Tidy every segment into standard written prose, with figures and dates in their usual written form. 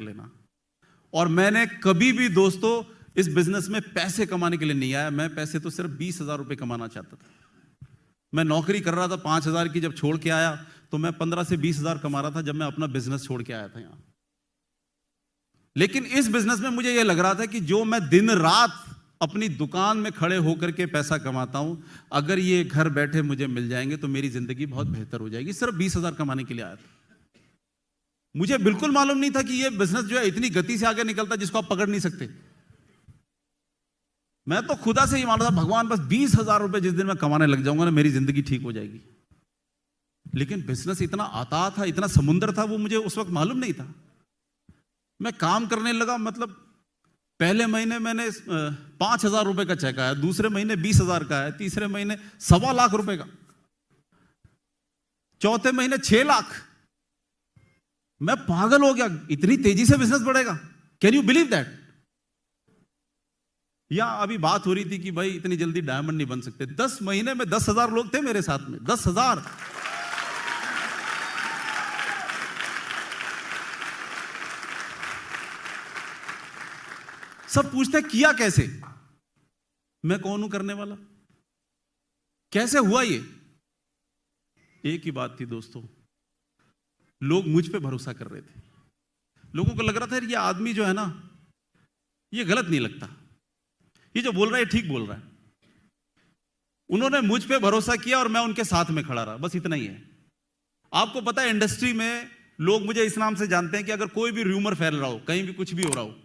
लेना। और मैंने कभी भी दोस्तों इस बिजनेस में पैसे कमाने के लिए नहीं आया। मैं पैसे तो सिर्फ 20,000 रुपए कमाना चाहता था। मैं नौकरी कर रहा था 5,000 की, जब छोड़ के आया तो मैं 15 से 20,000 कमा रहा था जब मैं अपना बिजनेस छोड़ के आया था यहां। लेकिन इस बिजनेस में मुझे यह लग रहा था कि जो मैं दिन रात अपनी दुकान में खड़े होकर के पैसा कमाता हूं, अगर ये घर बैठे मुझे मिल जाएंगे तो मेरी जिंदगी बहुत बेहतर हो जाएगी। सिर्फ 20,000 कमाने के लिए आया था। मुझे बिल्कुल मालूम नहीं था कि ये बिजनेस जो है इतनी गति से आगे निकलता जिसको आप पकड़ नहीं सकते। मैं तो खुदा से ही मान रहा था, भगवान बस 20,000 रुपए जिस दिन मैं कमाने लग जाऊंगा ना, मेरी जिंदगी ठीक हो जाएगी। लेकिन बिजनेस इतना अथाह था, इतना समुद्र था, वो मुझे उस वक्त मालूम नहीं था। मैं काम करने लगा, मतलब पहले महीने मैंने 5,000 रुपए का चेक आया, दूसरे महीने 20,000 का आया, तीसरे महीने 1.25 लाख रुपए का, चौथे महीने 6 लाख। मैं पागल हो गया, इतनी तेजी से बिजनेस बढ़ेगा, कैन यू बिलीव दैट। या अभी बात हो रही थी कि भाई इतनी जल्दी डायमंड नहीं बन सकते। 10 महीने में 10,000 लोग थे मेरे साथ में, 10,000। सब पूछते किया कैसे, मैं कौन हूं करने वाला, कैसे हुआ ये। एक ही बात थी दोस्तों, लोग मुझ पे भरोसा कर रहे थे। लोगों को लग रहा था ये आदमी जो है ना, ये गलत नहीं लगता, ये जो बोल रहा है ठीक बोल रहा है। उन्होंने मुझ पे भरोसा किया और मैं उनके साथ में खड़ा रहा, बस इतना ही है। आपको पता है इंडस्ट्री में लोग मुझे इस नाम से जानते हैं कि अगर कोई भी र्यूमर फैल रहा हो, कहीं भी कुछ भी हो रहा हो,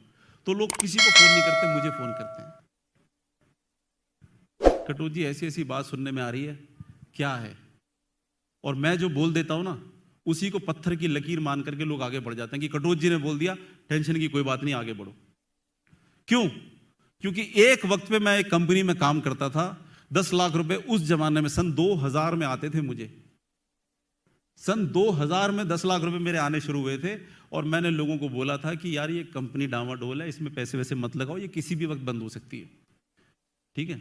तो लोग किसी को फोन नहीं करते, मुझे फोन करते हैं। कटोच जी ऐसी ऐसी बात सुनने में आ रही है, क्या है। और मैं जो बोल देता हूं ना, उसी को पत्थर की लकीर मान करके लोग आगे बढ़ जाते हैं कि कटोच जी ने बोल दिया, टेंशन की कोई बात नहीं, आगे बढ़ो। क्यों? क्योंकि एक वक्त पे मैं एक कंपनी में काम करता था। 10 लाख रुपए उस जमाने में सन 2000 में आते थे मुझे। सन 2000 में 10 लाख रुपए मेरे आने शुरू हुए थे। और मैंने लोगों को बोला था कि यार ये कंपनी डामाडोल है, इसमें पैसे वैसे मत लगाओ, ये किसी भी वक्त बंद हो सकती है, ठीक है।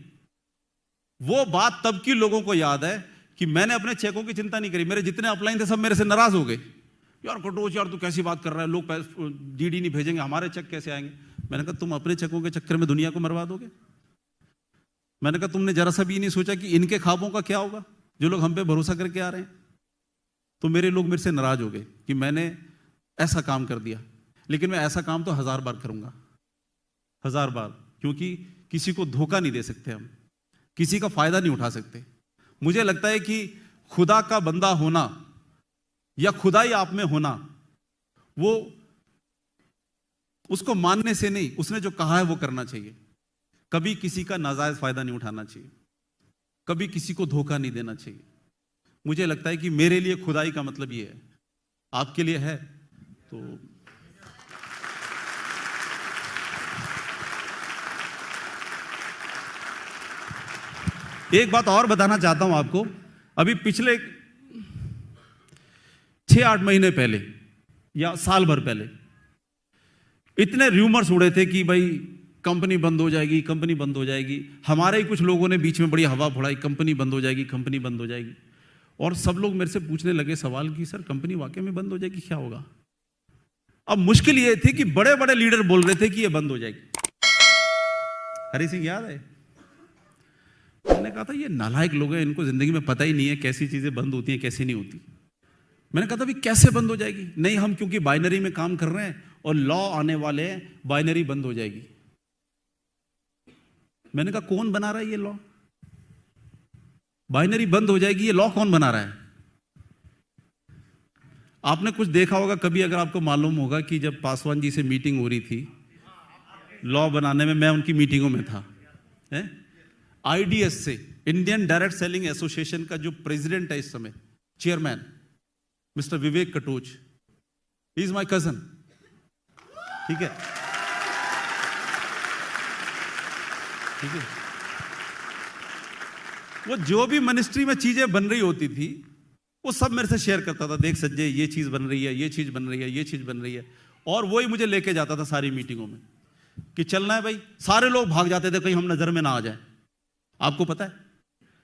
वो बात तब की लोगों को याद है कि मैंने अपने चेकों की चिंता नहीं करी। मेरे जितने अपलाइन थे सब मेरे से नाराज हो गए, यार कटोच यार तू कैसी बात कर रहा है, लोग डीडी नहीं भेजेंगे, हमारे चेक कैसे आएंगे। मैंने कहा तुम अपने चेकों के चक्कर में दुनिया को मरवा दोगे। मैंने कहा तुमने जरा सा भी नहीं सोचा कि इनके ख्वाबों का क्या होगा, जो लोग हम पे भरोसा करके आ रहे हैं। तो मेरे लोग मेरे से नाराज हो गए कि मैंने ऐसा काम कर दिया। लेकिन मैं ऐसा काम तो 1000 बार करूंगा, 1000 बार, क्योंकि किसी को धोखा नहीं दे सकते हम, किसी का फायदा नहीं उठा सकते। मुझे लगता है कि खुदा का बंदा होना या खुदाई आप में होना, वो उसको मानने से नहीं, उसने जो कहा है वो करना चाहिए। कभी किसी का नाजायज फायदा नहीं उठाना चाहिए, कभी किसी को धोखा नहीं देना चाहिए। मुझे लगता है कि मेरे लिए खुदाई का मतलब ये है, आपके लिए है तो एक बात और बताना चाहता हूं आपको। अभी पिछले 6-8 महीने पहले या साल भर पहले इतने र्यूमर्स उड़े थे कि भाई कंपनी बंद हो जाएगी, कंपनी बंद हो जाएगी। हमारे ही कुछ लोगों ने बीच में बड़ी हवा फुड़ाई, कंपनी बंद हो जाएगी, कंपनी बंद हो जाएगी। और सब लोग मेरे से पूछने लगे सवाल कि सर कंपनी वाकई में बंद हो जाएगी, क्या होगा। अब मुश्किल ये थी कि बड़े बड़े लीडर बोल रहे थे कि ये बंद हो जाएगी। हरी सिंह याद है, मैंने कहा था ये नालायक लोग हैं, इनको जिंदगी में पता ही नहीं है कैसी चीजें बंद होती हैं कैसी नहीं होती। मैंने कहा था भाई कैसे बंद हो जाएगी। नहीं, हम क्योंकि बाइनरी में काम कर रहे हैं और लॉ आने वाले हैं, बाइनरी बंद हो जाएगी। मैंने कहा कौन बना रहा है ये लॉ, बाइनरी बंद हो जाएगी, ये लॉ कौन बना रहा है। आपने कुछ देखा होगा कभी, अगर आपको मालूम होगा कि जब पासवान जी से मीटिंग हो रही थी लॉ बनाने में, मैं उनकी मीटिंगों में था। आईडीएस से, इंडियन डायरेक्ट सेलिंग एसोसिएशन का जो प्रेसिडेंट है इस समय, chairman mister Vivek Katoch, he is my cousin, ठीक है, ठीक है। वो जो भी मिनिस्ट्री में चीजें बन रही होती थी वो सब मेरे से शेयर करता था, देख संजय ये चीज बन रही है, ये चीज बन रही है, ये चीज बन रही है। और वही मुझे लेके जाता था सारी मीटिंगों में कि चलना है भाई। सारे लोग भाग जाते थे कहीं हम नजर में ना आ जाए। आपको पता है,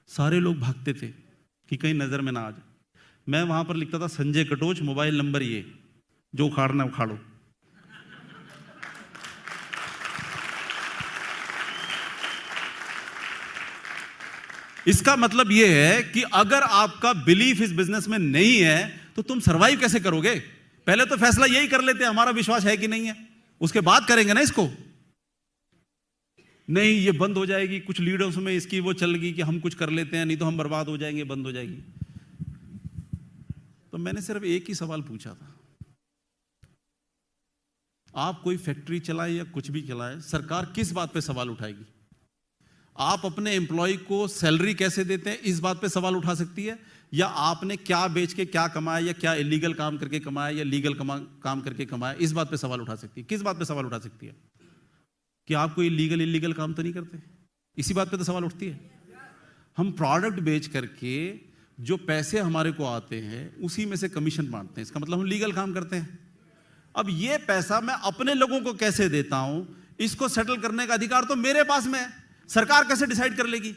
सारे लोग भागते थे कि कहीं नजर में ना आ जाए। मैं वहां पर लिखता था संजय कटोच, मोबाइल नंबर ये, जो उखाड़ना उखाड़ो। इसका मतलब यह है कि अगर आपका बिलीफ इस बिजनेस में नहीं है तो तुम सरवाइव कैसे करोगे? पहले तो फैसला यही कर लेते हैं हमारा विश्वास है कि नहीं है, उसके बाद करेंगे ना इसको। नहीं ये बंद हो जाएगी, कुछ लीडर्स में इसकी वो चल गई कि हम कुछ कर लेते हैं, नहीं तो हम बर्बाद हो जाएंगे, बंद हो जाएगी। तो मैंने सिर्फ एक ही सवाल पूछा था, आप कोई फैक्ट्री चलाएं या कुछ भी चलाएं, सरकार किस बात पे सवाल उठाएगी? आप अपने एम्प्लॉय को सैलरी कैसे देते हैं इस बात पे सवाल उठा सकती है, या आपने क्या बेच के क्या कमाया, या क्या इलीगल काम करके कमाया या लीगल काम करके कमाया, इस बात पे सवाल उठा सकती है? किस बात पे सवाल उठा सकती है? कि आप कोई इलीगल काम तो नहीं करते, इसी बात पे तो सवाल उठती है। हम प्रोडक्ट बेच करके जो पैसे हमारे को आते हैं उसी में से कमीशन बांटते हैं, इसका मतलब हम लीगल काम करते हैं। अब ये पैसा मैं अपने लोगों को कैसे देता हूं, इसको सेटल करने का अधिकार तो मेरे पास में है, सरकार कैसे डिसाइड कर लेगी?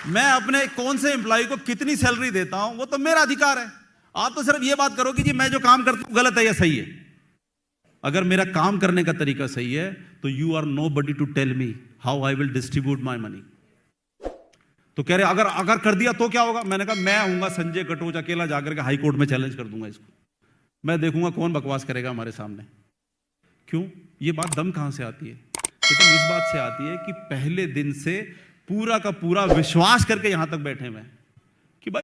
मैं अपने कौन से एम्प्लॉय को कितनी सैलरी देता हूं वो तो मेरा अधिकार है। आप तो सिर्फ ये बात करो कि जी मैं जो काम करता हूं गलत है या सही है। अगर मेरा काम करने का तरीका सही है तो you are nobody to tell me how I will distribute my money. तो कह रहे अगर कर दिया तो क्या होगा? मैंने कहा मैं आऊंगा संजय कटोच अकेला जाकर के हाई कोर्ट में चैलेंज कर दूंगा इसको, मैं देखूंगा कौन बकवास करेगा हमारे सामने। क्यों? ये बात दम कहां से आती है? तो इस बात से आती है कि पहले दिन से पूरा का पूरा विश्वास करके यहां तक बैठे हुए हैं।